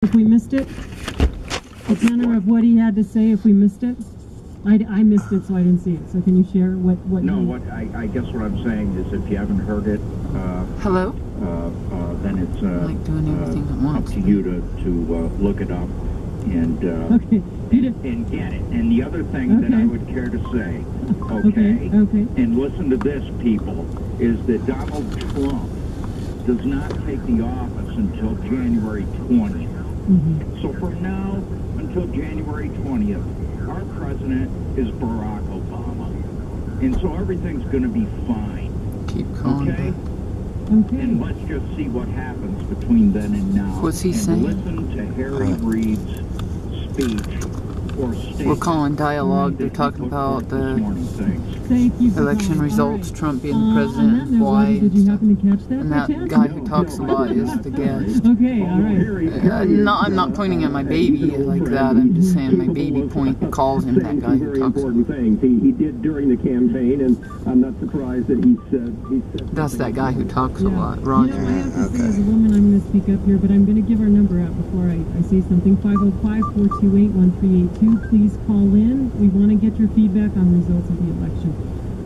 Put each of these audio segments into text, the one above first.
If we missed it, the tenor of what he had to say. If we missed it, I missed it, so I didn't see it. So can you share what? No, I guess what I'm saying is, if you haven't heard it, hello. Then it's like doing everything at once. up to you to look it up and and get it. And the other thing that I would care to say, and listen to this, people, is that Donald Trump does not take the office until January 20th. So from now until January 20th, our president is Barack Obama. And so everything's going to be fine. Keep calm. Okay. And let's just see what happens between then and now. What's he saying? Listen to Harry Reid's speech or statement. We're calling dialogue. They're talking about the election results, Trump being the president, why. Did you happen to catch that? And that guy who talks a lot is the guest. Okay, all right. No, I'm not pointing at my baby like that. I'm just saying my baby calls him that guy who talks. Important things he did during the campaign, and I'm not surprised that he said. That's that guy who talks a lot, Roger. You know, I have to say, as a woman, I'm going to speak up here, but I'm going to give our number out before I say something. 505-428-1382. Please call in. We want to get your feedback on the results of the election.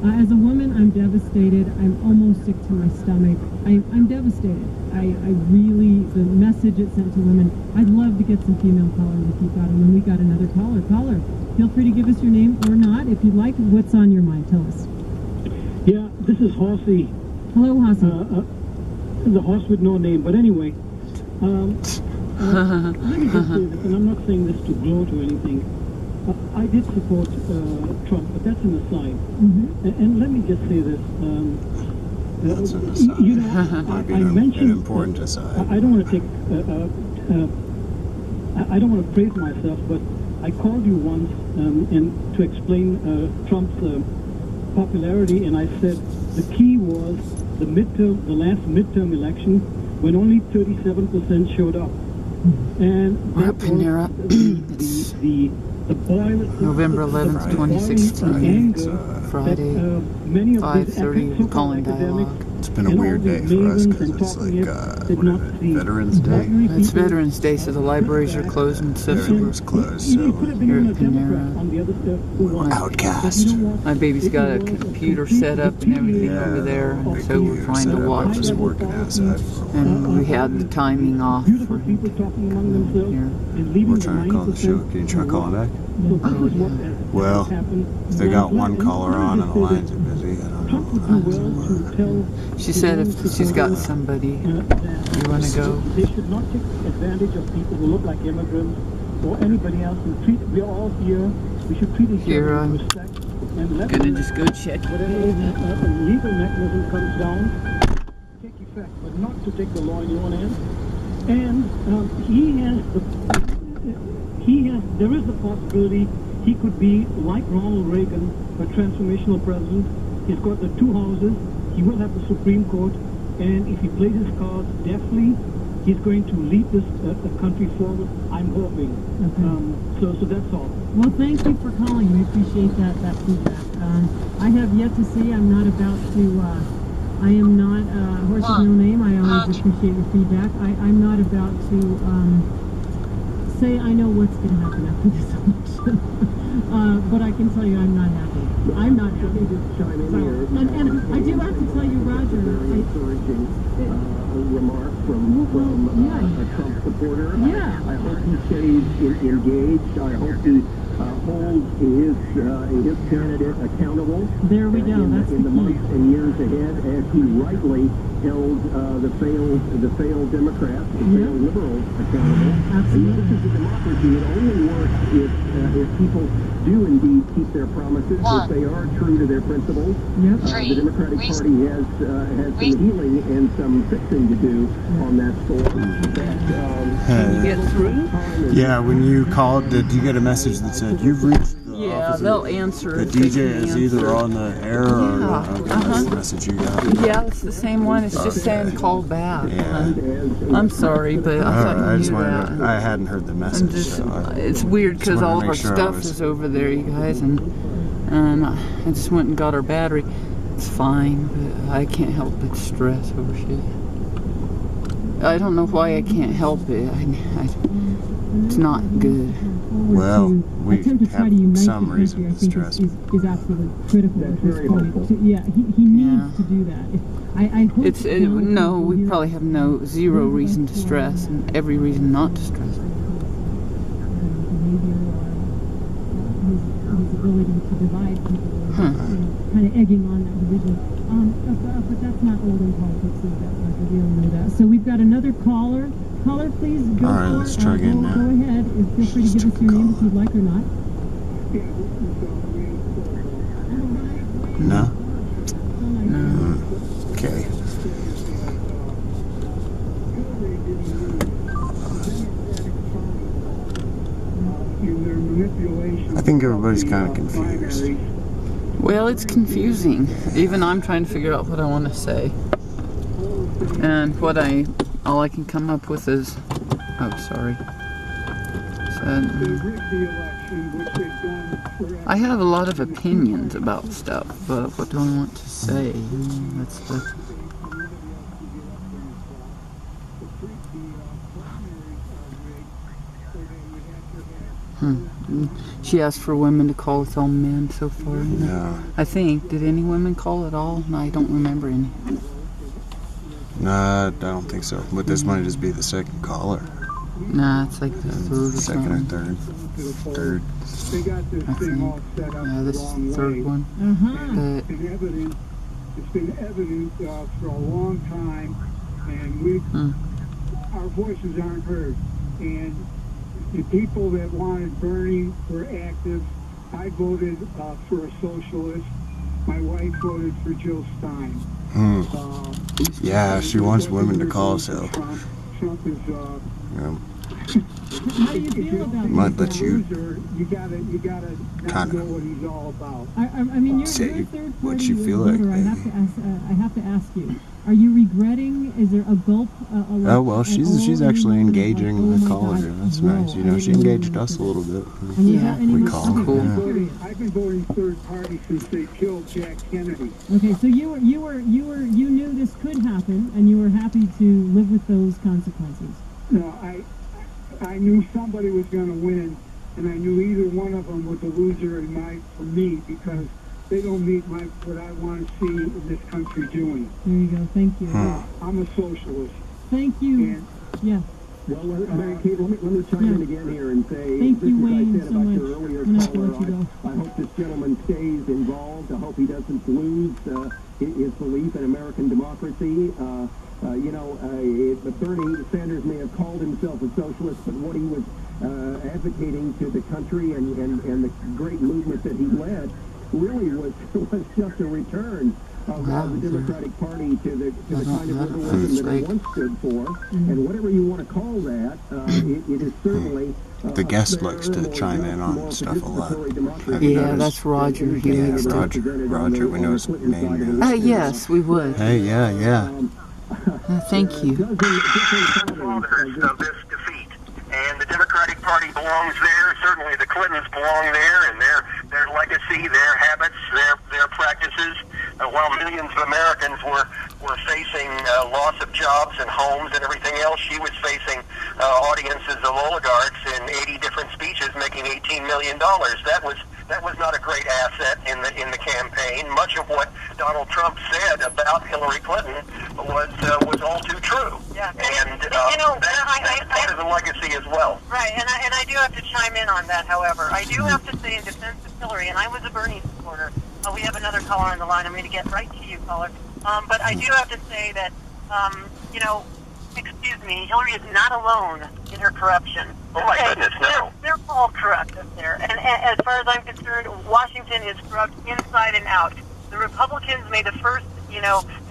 As a woman, I'm devastated. I'm almost sick to my stomach. I'm devastated. I really, the message it sent to women, I'd love to get some female callers if you got them. And we got another caller. Caller, feel free to give us your name or not. If you'd like, what's on your mind? Tell us. Yeah, this is Horsey. Hello, Horsey. The horse with no name. But anyway, let me just say this, and I'm not saying this to gloat or anything. I did support Trump, but that's an aside. And let me just say this. That's an aside. You know, I mentioned an important aside. I don't want to take. I don't want to praise myself, but I called you once and to explain Trump's popularity, and I said the key was the last midterm election, when only 37% showed up, and We're up in there. the boil, November 11th, 2016, Friday, 5:30, we're calling dialogue. It's been a weird day for us because it's like Veterans Day. It's Veterans Day, so the libraries are closed and stuff. Everywhere's closed, so Here at Panera. we're outcast. My baby's got a computer set up and everything over there, and so we're trying to watch I was it. working outside for a while. And we had the timing off for him to come here. We're trying to call the show. Can you try calling back? Well, if they got one caller on and the lines are busy, I don't know. She said if she's got somebody, you want to go. They should not take advantage of people who look like immigrants or anybody else. We're all here. We should treat each other with respect. And let Gonna just go check. whatever legal mechanism comes down, take effect, but not to take the law in your own hands. And there is the possibility he could be like Ronald Reagan, a transformational president. He's got the two houses. He will have the Supreme Court, and if he plays his cards deftly, he's going to lead this country forward. I'm hoping. So that's all. Well, thank you for calling. We appreciate that feedback. I have yet to see. I'm not about to. I am not horse's no name. I always appreciate your feedback. I'm not about to say I know what's going to happen after this election. But I can tell you I'm not happy. I'm not happy. And I do have to tell you, Roger, encouraging remark from a Trump supporter. Yeah. I hope he stays engaged. I hope he holds his candidate accountable. There we go. That's in the months and years ahead, as he rightly held the failed Democrats, the failed liberals accountable. Absolutely. This is a democracy. It only works if people do indeed keep their promises, if they are true to their principles. The Democratic Party has some healing and some fixing to do on that score. Can you get through? Yeah, when you called, did you get a message that said you've reached the office? They'll answer. The if they DJ can is answer. either on the air or that's the message you got. Yeah, it's the same one. It's just saying call back. Yeah. I'm sorry, but I thought I you just knew wanted that. I hadn't heard the message. It's weird because all of our make sure I stuff was- is over there, you guys, and I just went and got our battery. It's fine, but I can't help but stress over shit. I don't know why I can't help it. It's not good. Well, we attempt to try have to unite some the reason country, I to think stress is absolutely critical at this very point. helpful. Yeah, he needs to do that. I hope No, we probably have zero reason to stress and every reason not to stress. Behavior or his ability to divide people, kind of egging on that division. But that's not old in politics, is that? We all know that. So we've got another caller. Caller, please go. All right, let's try again now. Go ahead. Feel free to give us your name if you'd like or not. No? Okay. I think everybody's kind of confused. Well, it's confusing. Even I'm trying to figure out what I want to say. And all I can come up with is, I have a lot of opinions about stuff, but what do I want to say? That's the... She asked for women to call. It's all men so far. No. I think. Did any women call at all? No, I don't remember any. Nah, I don't think so. But this might just be the second caller. Nah, it's like the third or Second or something. third. I think. Yeah, this is the third one. It's been evident for a long time, and our voices aren't heard. And the people that wanted Bernie were active. I voted for a socialist. My wife voted for Jill Stein. Yeah, she wants women to call, so Trump is. How do you feel about might this? let you You gotta kind know of what he's all about. I mean, you're say a third what party you feel like, voter. I have to ask you. Are you regretting? Is there a gulp? Oh well, she's actually engaging the caller. That's nice. You know, she engaged us a little bit. We call. Cool. Yeah. I've been voting third party since they killed Jack Kennedy. Okay, so you knew this could happen, and you were happy to live with those consequences. No, I knew somebody was going to win, and I knew either one of them was a loser for me, because they don't meet what I want to see in this country doing. There you go. Thank you. I'm a socialist. Thank you. And yeah. Well, Mary Kate, let me chime in again here and say, Thank just you, as Wayne, I said so about much. your earlier I'm gonna caller, let you go. I hope this gentleman stays involved. I hope he doesn't lose his belief in American democracy. Bernie Sanders may have called himself a socialist, but what he was advocating to the country and the great movement that he led really was just a return of the Democratic Party to the kind of liberalism that it once stood for. And whatever you want to call that, it is certainly... The guest likes to chime in on stuff a lot. Yeah, that's Roger. He likes to. Roger, we know his name now. Yes, we would. Hey, yeah. Thank you. Fathers of this defeat, and the Democratic Party belongs there. Certainly, the Clintons belong there, and their legacy, their habits, their practices. While millions of Americans were facing loss of jobs and homes and everything else, she was facing audiences of oligarchs in 80 different speeches, making $18 million. That was not a great asset in the campaign. Much of what Donald Trump said about Hillary Clinton was all too true. Yeah, and that's part of the legacy as well. Right, and I do have to chime in on that. However, I do have to say in defense of Hillary, and I was a Bernie supporter. We have another caller on the line. I'm going to get right to you, caller. But I do have to say that, excuse me, Hillary is not alone in her corruption. Oh, my goodness, no. They're all corrupt up there. And as far as I'm concerned, Washington is corrupt inside and out. The Republicans made the first,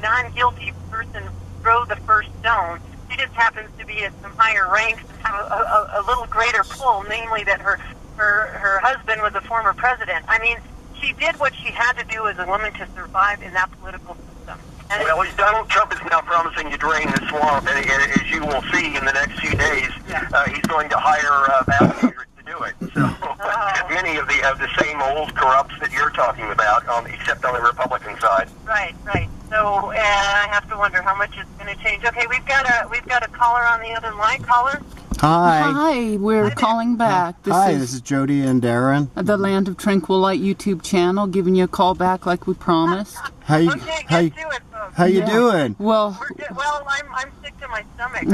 non-guilty person throw the first stone. She just happens to be at some higher ranks and have a little greater pull, namely that her husband was a former president. I mean, she did what she had to do as a woman to survive in that political system. And well, Donald Trump is now promising to drain the swamp, and as you will see in the next few days, he's going to hire vouchers to do it. So many of the same old corrupts that you're talking about, except on the Republican side. Right. So I have to wonder how much it's going to change. Okay, we've got a caller on the other line. Caller. Hi. Hi, we're calling back. This is Jody and Darrin. The Land of Tranquil Light YouTube channel, giving you a call back like we promised. How you doing? Well, I'm sick to my stomach.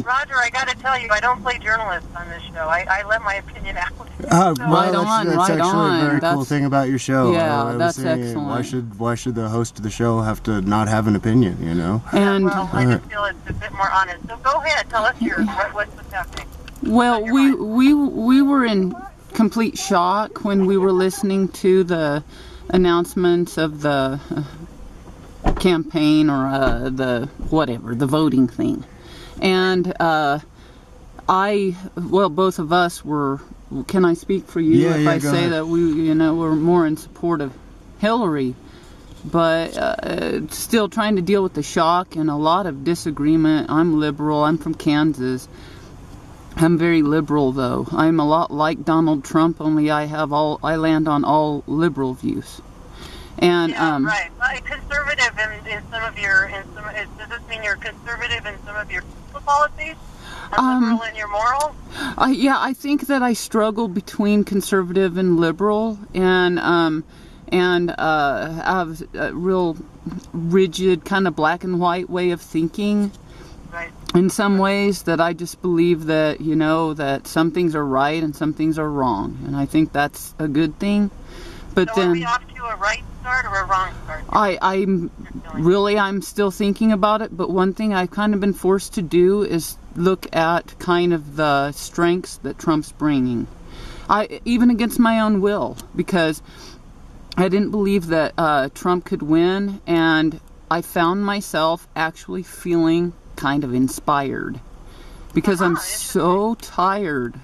Roger, I got to tell you, I don't play journalists on this show. I let my opinion out. Well, that's actually a very cool thing about your show. Yeah, that's excellent. Why should the host of the show have to not have an opinion, you know? And I just feel it's a bit more honest. So go ahead, tell us what's happening. Well, we were in complete shock when we were listening to the announcements of the campaign or the voting thing, and both of us were. Can I speak for you if I say that we're more in support of Hillary, but still trying to deal with the shock and a lot of disagreement. I'm liberal. I'm from Kansas. I'm very liberal, though. I'm a lot like Donald Trump, only I land on all liberal views. And right. Conservative in some of your. Does this mean you're conservative in some of your policies? Liberal in your morals? I think that I struggle between conservative and liberal, and have a real rigid kind of black and white way of thinking. Right. In some ways, that I just believe that that some things are right and some things are wrong, and I think that's a good thing. But so are we off to a right start or a wrong start? I'm still thinking about it, but one thing I've kind of been forced to do is look at kind of the strengths that Trump's bringing. Even against my own will, because I didn't believe that Trump could win, and I found myself actually feeling kind of inspired, because I'm so tired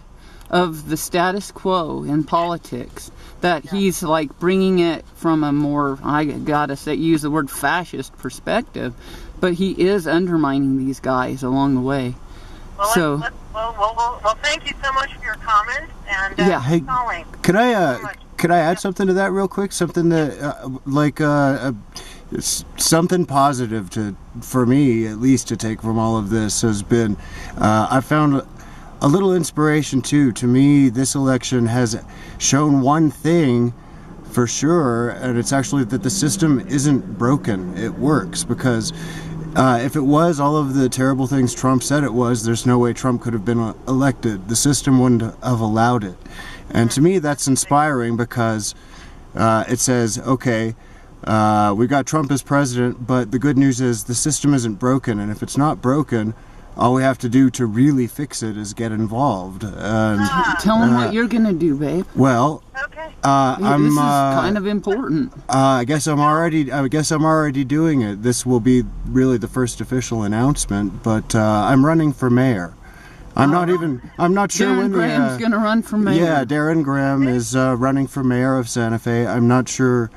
of the status quo in politics that he's like bringing it from a more, I gotta say, use the word fascist perspective, but he is undermining these guys along the way. Well, well, thank you so much for your comments, and hey, calling. Could I add something to that real quick? Something that something positive for me, at least, to take from all of this has been I found a little inspiration too. To me, this election has shown one thing for sure, and it's actually that the system isn't broken. It works, because if it was all of the terrible things Trump said it was, there's no way Trump could have been elected. The system wouldn't have allowed it. And to me, that's inspiring, because it says, okay, we got Trump as president, but the good news is the system isn't broken, and if it's not broken, all we have to do to really fix it is get involved. Tell them what you're gonna do, babe. Well, okay. This is kind of important. I guess I'm already doing it. This will be really the first official announcement, but I'm running for mayor. I'm not sure Darrin when Graham's gonna run for mayor. Yeah, Darrin Graham is running for mayor of Santa Fe. I'm not sure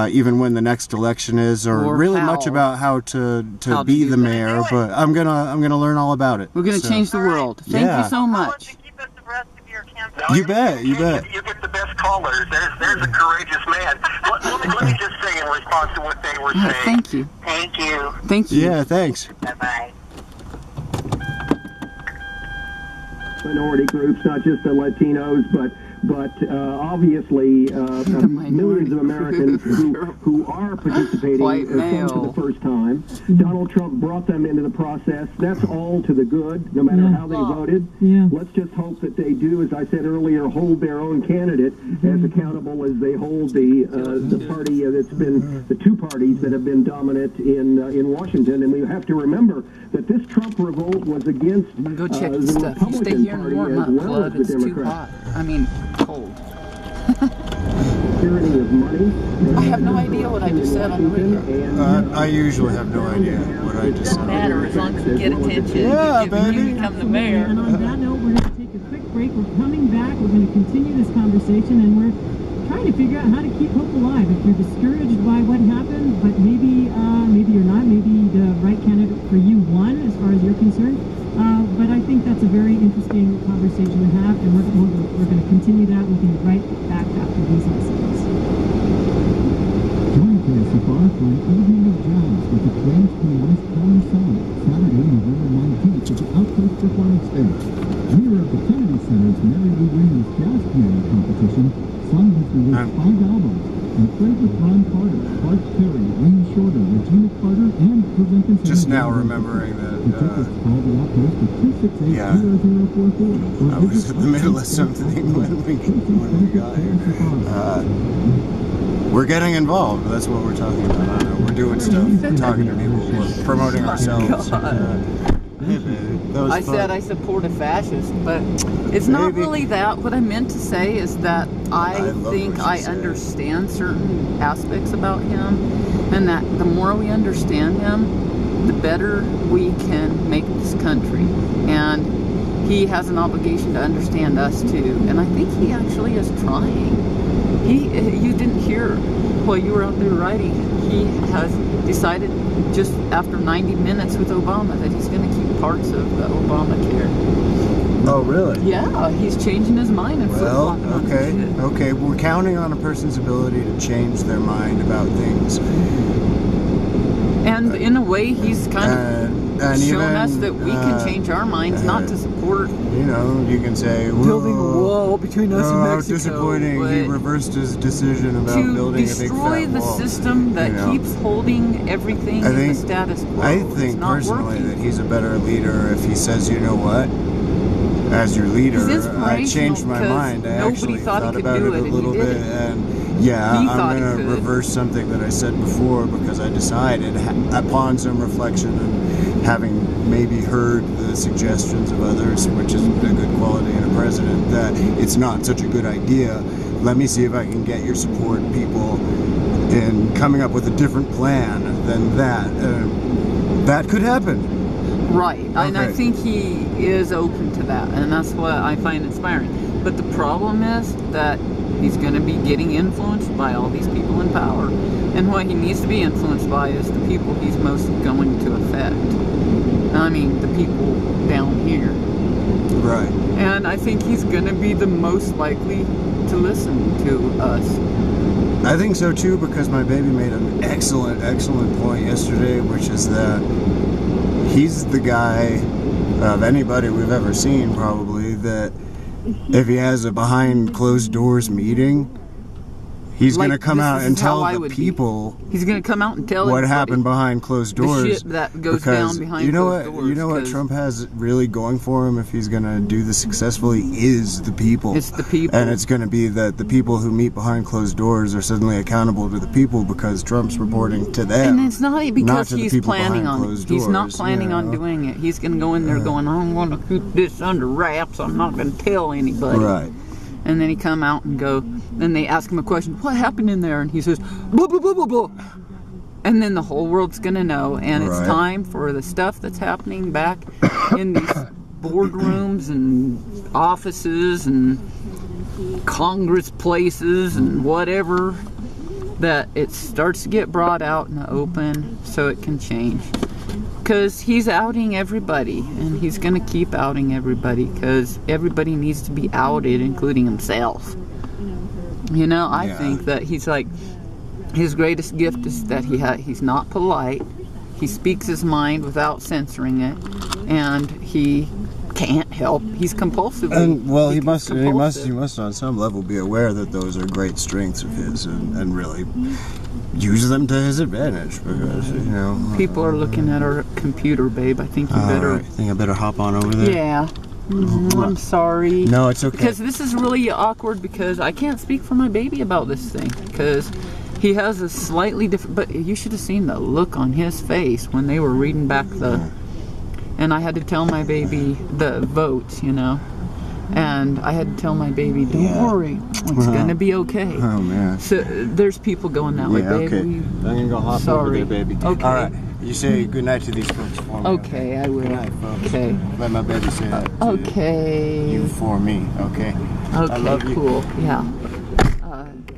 even when the next election is, or really much about how to be the mayor, but I'm gonna learn all about it. We're gonna change the world. Thank you so much. Keep us abreast of your campaign. You bet. You get the best callers. There's a courageous man. Let me just say in response to what they were saying. Thank you. Thank you. Thank you. Yeah, thanks. Bye-bye. Minority groups, not just the Latinos, but obviously millions of Americans who are participating for the first time. Donald Trump brought them into the process. That's all to the good, no matter how they voted. Yeah. Let's just hope that they do, as I said earlier, hold their own candidate as accountable as they hold the party that's been the two parties that have been dominant in Washington. And we have to remember that this Trump revolt was against Go check the the stuff. You stay Republican here and Party warm up, as well blood. as the It's too Democrats. hot. I mean, cold. Security of money. I have no idea what I just said on the radio. I usually have no idea what I just said. Doesn't matter as long as you get attention. Yeah, baby. You become the mayor. And on that note, we're going to take a quick break. We're coming back. We're going to continue this conversation, and we're trying to figure out how to keep hope alive. If you're discouraged by what happened, but maybe you're not. Maybe the right candidate for you won, as far as you're concerned. But I think that's a very interesting conversation to have, and we're going to continue that. We'll be right back after these messages. Join Fancy Bar for an evening of jazz with the French pianist Tom Song, Saturday, November 19th at the Outdoor performing stage. Winner of the Kennedy Center's Mary Lou Williams Jazz Piano Competition, Son has released 5 albums and played with Ron Carter, Clark Terry, Wayne Shorter, Regina Carter, and presenting just now remembering that. Yeah, I was in the middle of something when we got here. We're getting involved. That's what we're talking about. We're doing stuff. We're talking to people. We're promoting ourselves. I said I support a fascist, but it's not really that. What I meant to say is that I think I understand certain aspects about him, and that the more we understand him, the better we can make this country. And he has an obligation to understand us too. And I think he actually is trying. You didn't hear while you were out there writing. He has decided just after 90 minutes with Obama that he's going to keep parts of the Obamacare. Oh, really? Yeah, he's changing his mind and flip-flopping on okay, shit. okay. We're counting on a person's ability to change their mind about things. And in a way, he's kind of shown us that we can change our minds, not to support. You know, you can say, building a wall between us and Mexico. How disappointing! He reversed his decision about building a big fat wall. To destroy the system that keeps holding everything in the status quo. I think personally that he's a better leader if he says, you know what? As your leader, I changed my mind. I actually thought about it a little bit, and yeah, I'm going to reverse something that I said before because I decided, upon some reflection and having maybe heard the suggestions of others, which is a good quality in a president, that it's not such a good idea. Let me see if I can get your support, people, in coming up with a different plan than that. That could happen. Right, and I think he is open to that, and that's what I find inspiring. But the problem is that he's going to be getting influenced by all these people in power, and what he needs to be influenced by is the people he's most going to affect. I mean, the people down here. Right. And I think he's going to be the most likely to listen to us. I think so too, because my baby made an excellent point yesterday, which is that he's the guy of anybody we've ever seen, probably, that if he has a behind closed doors meeting, he's going to come out and tell the people. He's going to come out and tell what happened behind closed doors. The shit that goes down behind closed doors. You know what Trump has really going for him if he's going to do this successfully is the people. It's the people. And it's going to be that the people who meet behind closed doors are suddenly accountable to the people because Trump's reporting to them. And it's not because he's planning on it. He's not planning on doing it. He's going to go in there going, I'm going to keep this under wraps. I'm not going to tell anybody. Right. And then he come out and go, then they ask him a question, what happened in there? And he says, blah, blah, blah, blah, blah. And then the whole world's going to know. And it's time for the stuff that's happening back in these boardrooms and offices and Congress places and whatever, that it starts to get brought out in the open so it can change. Because he's outing everybody, and he's going to keep outing everybody, because everybody needs to be outed, including himself. You know, I think that he's like, his greatest gift is that he's not polite, he speaks his mind without censoring it, and he can't help, he's compulsive. And well, he must on some level be aware that those are great strengths of his, and really use them to his advantage, because, you know, people are looking at our computer, babe. I think you better. I think I better hop on over there. Yeah. I'm sorry. No, it's okay. Because this is really awkward, because I can't speak for my baby about this thing, because he has a slightly different. But you should have seen the look on his face when they were reading back the. And I had to tell my baby the votes, you know. And I had to tell my baby, don't worry, it's going to be okay. Oh, man. So there's people going that way, babe. Okay. I'm going to go hop over there, baby. Okay. All right. You say goodnight to these folks for me. Okay, I will. Good night, folks. Okay. Let my baby say that to okay. you for me, okay? Okay, I love you. Cool. Yeah.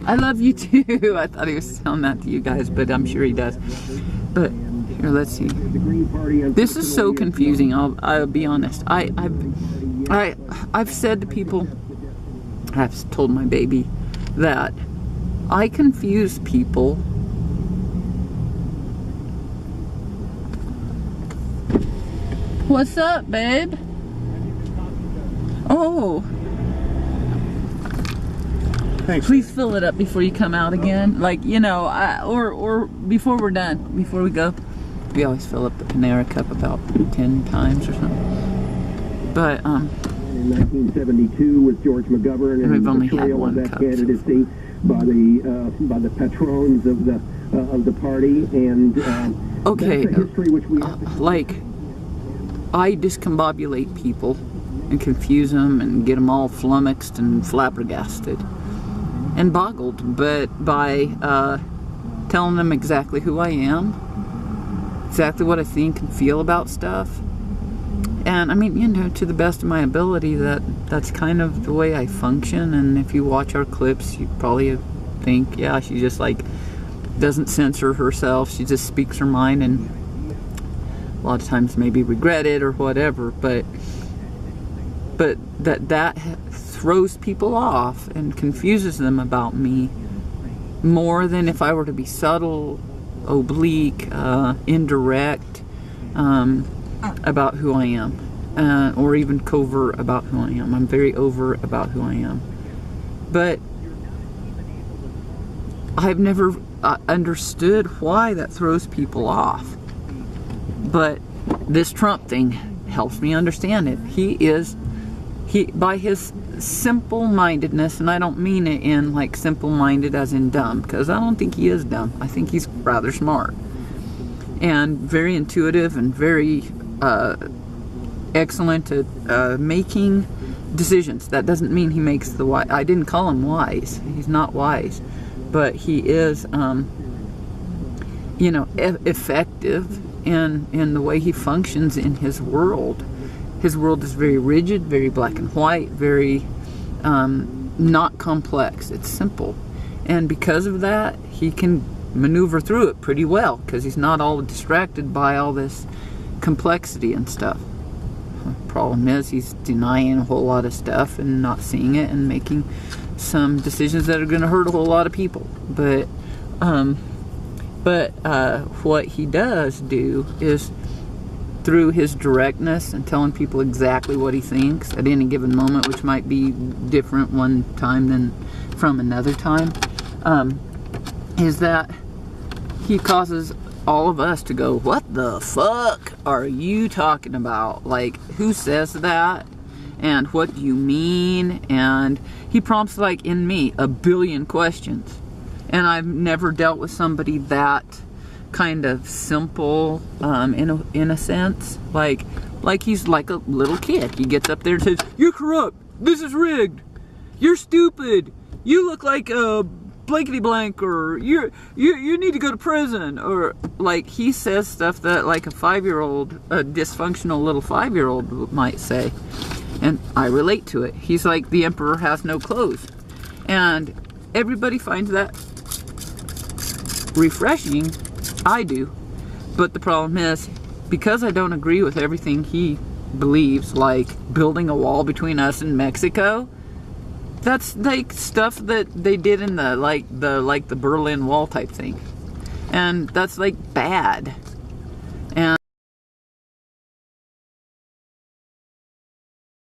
I love you too. I thought he was telling that to you guys, but I'm sure he does. But here, let's see. This is so confusing. I'll be honest. I've said to people, I've told my baby that I confuse people What's up, babe? Oh. Thanks. Please fill it up before you come out again. Like, you know, or before we're done, before we go. We always fill up the Panera cup about 10 times or something. But, in 1972 with George McGovern and we've only the had trail one of that cup, candidacy by the patrons of the party, and okay, that's a history which we have to like, I discombobulate people and confuse them and get them all flummoxed and flabbergasted and boggled, but by telling them exactly who I am, exactly what I think and feel about stuff. And I mean, you know, to the best of my ability, that's kind of the way I function. And if you watch our clips, you probably think, yeah, she just like doesn't censor herself. She just speaks her mind, and a lot of times maybe regret it or whatever. But that throws people off and confuses them about me more than if I were to be subtle, oblique, indirect, about who I am, or even covert about who I am. I'm very overt about who I am. But I've never understood why that throws people off. But this Trump thing helps me understand it. He by his simple-mindedness, and I don't mean it in like simple-minded as in dumb, because I don't think he is dumb. I think he's rather smart and very intuitive and very excellent at making decisions. That doesn't mean he makes the wise. I didn't call him wise. He's not wise, but he is, you know, effective in the way he functions in his world. His world is very rigid, very black and white, very not complex. It's simple, and because of that, he can maneuver through it pretty well, because he's not all distracted by all this complexity and stuff. The problem is he's denying a whole lot of stuff and not seeing it and making some decisions that are going to hurt a whole lot of people. But what he does do is, through his directness and telling people exactly what he thinks at any given moment, which might be different one time than from another time, is that he causes all of us to go, what the fuck are you talking about? Like, who says that? And what do you mean? And he prompts, like, in me, a billion questions. And I've never dealt with somebody that kind of simple, in a sense. Like he's like a little kid. He gets up there and says, you're corrupt, this is rigged, you're stupid, you look like a blankety blank, or you need to go to prison, or like he says stuff that like a 5-year-old, a dysfunctional little 5-year-old might say, and I relate to it. He's like, the emperor has no clothes, and everybody finds that refreshing. I do, but the problem is, because I don't agree with everything he believes, like building a wall between us and Mexico. That's like stuff that they did in the Berlin Wall type thing, and that's like bad.